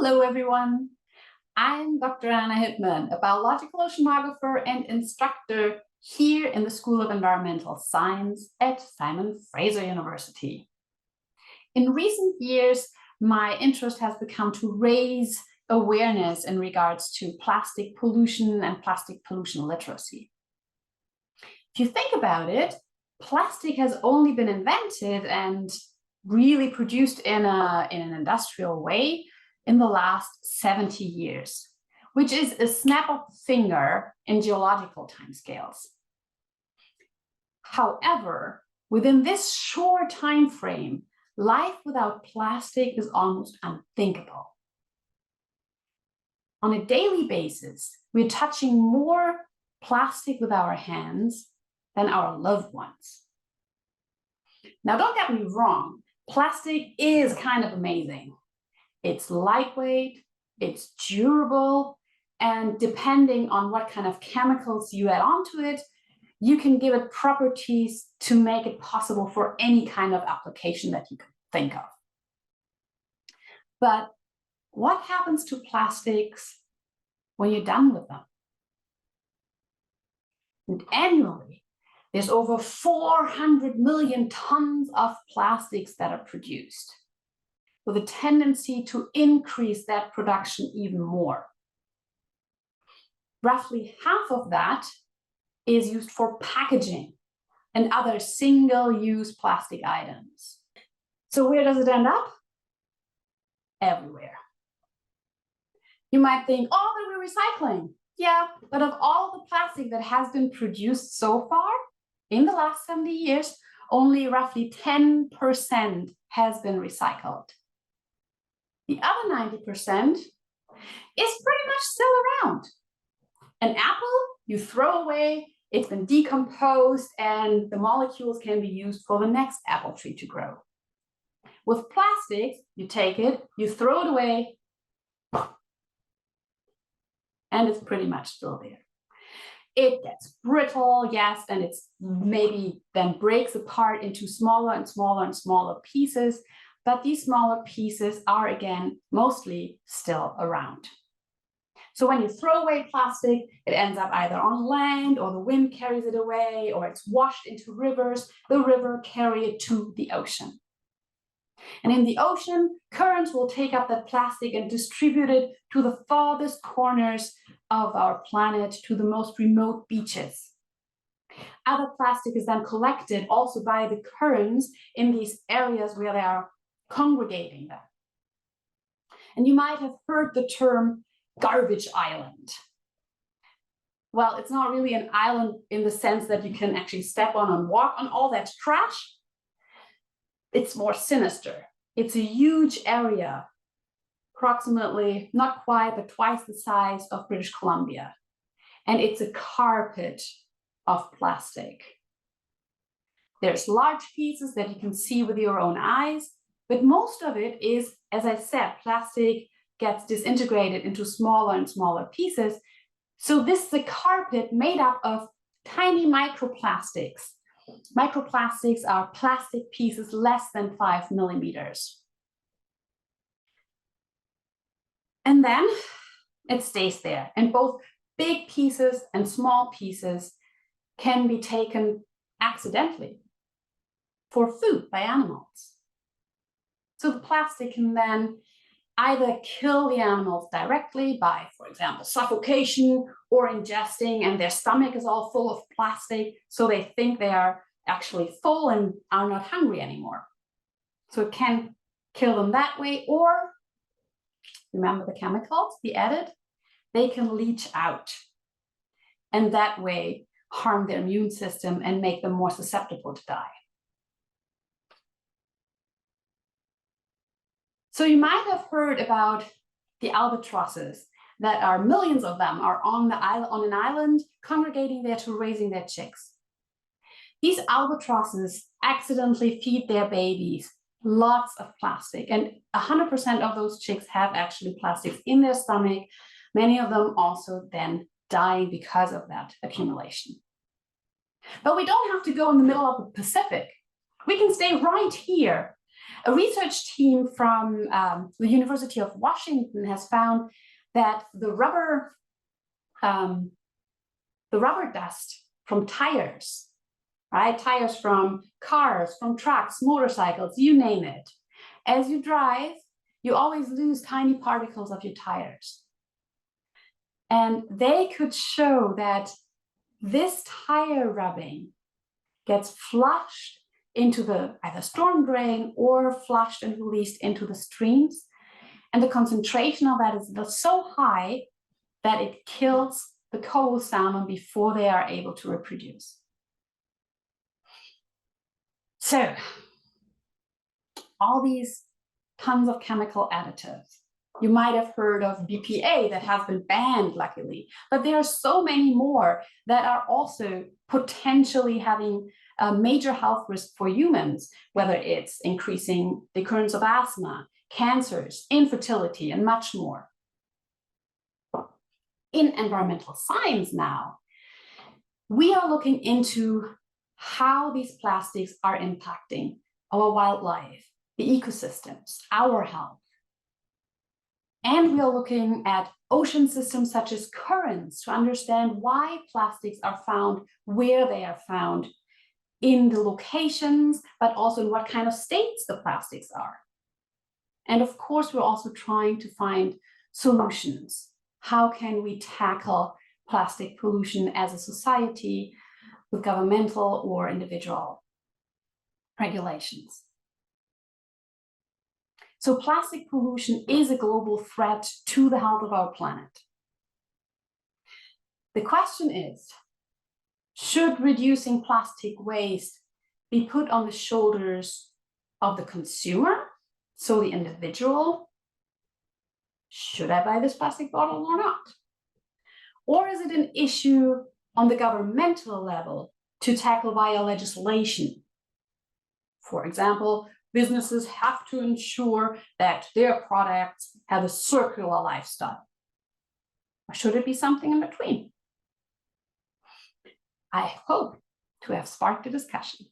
Hello, everyone. I'm Dr. Anna Hittman, a biological oceanographer and instructor here in the School of Environmental Science at Simon Fraser University. In recent years, my interest has become to raise awareness in regards to plastic pollution and plastic pollution literacy. If you think about it, plastic has only been invented and really produced in an industrial way in the last 70 years, which is a snap of the finger in geological timescales. However, within this short time frame, life without plastic is almost unthinkable. On a daily basis, we're touching more plastic with our hands than our loved ones. Now, don't get me wrong, plastic is kind of amazing. It's lightweight, it's durable, and depending on what kind of chemicals you add onto it, you can give it properties to make it possible for any kind of application that you can think of. But what happens to plastics when you're done with them? And annually, there's over 400 million tons of plastics that are produced, with a tendency to increase that production even more. Roughly half of that is used for packaging and other single-use plastic items. So where does it end up? Everywhere. You might think, oh, but we're recycling. Yeah, but of all the plastic that has been produced so far in the last 70 years, only roughly 10% has been recycled. The other 90% is pretty much still around. An apple you throw away, it's been decomposed, and the molecules can be used for the next apple tree to grow. With plastics, you take it, you throw it away, and it's pretty much still there. It gets brittle, yes, and it's maybe then breaks apart into smaller and smaller and smaller pieces. But these smaller pieces are, again, mostly still around. So when you throw away plastic, it ends up either on land, or the wind carries it away, or it's washed into rivers. The river carry it to the ocean. And in the ocean, currents will take up that plastic and distribute it to the farthest corners of our planet, to the most remote beaches. Other plastic is then collected also by the currents in these areas where they are congregating them. And you might have heard the term garbage island. Well, it's not really an island in the sense that you can actually step on and walk on all that trash. It's more sinister. It's a huge area, approximately, not quite, but twice the size of British Columbia. And it's a carpet of plastic. There's large pieces that you can see with your own eyes, but most of it is, as I said, plastic gets disintegrated into smaller and smaller pieces. So this is a carpet made up of tiny microplastics. Microplastics are plastic pieces less than 5 millimeters. And then it stays there. And both big pieces and small pieces can be taken accidentally for food by animals. So the plastic can then either kill the animals directly by, for example, suffocation or ingesting, and their stomach is all full of plastic, so they think they are actually full and are not hungry anymore. So it can kill them that way, or, remember the chemicals, the added, they can leach out, and that way harm their immune system and make them more susceptible to die. So you might have heard about the albatrosses that are, millions of them are on an island congregating there to raising their chicks. These albatrosses accidentally feed their babies lots of plastic, and 100% of those chicks have actually plastics in their stomach, many of them also then dying because of that accumulation. But we don't have to go in the middle of the Pacific. We can stay right here A research team from the University of Washington has found that the rubber dust from tires, right? Tires from cars, from trucks, motorcycles, you name it. As you drive, you always lose tiny particles of your tires. And they could show that this tire rubbing gets flushed into the either storm drain or flushed and released into the streams. And the concentration of that is so high that it kills the coho salmon before they are able to reproduce. So all these tons of chemical additives. You might have heard of BPA that has been banned, luckily, but there are so many more that are also potentially having a major health risk for humans, whether it's increasing the occurrence of asthma, cancers, infertility, and much more. In environmental science now, we are looking into how these plastics are impacting our wildlife, the ecosystems, our health. And we are looking at ocean systems such as currents to understand why plastics are found where they are found in the locations, but also in what kind of states the plastics are. And of course, we're also trying to find solutions. How can we tackle plastic pollution as a society with governmental or individual regulations? So plastic pollution is a global threat to the health of our planet. The question is, should reducing plastic waste be put on the shoulders of the consumer, so the individual? Should I buy this plastic bottle or not? Or is it an issue on the governmental level to tackle via legislation? For example, businesses have to ensure that their products have a circular lifestyle. Or should it be something in between? I hope to have sparked a discussion.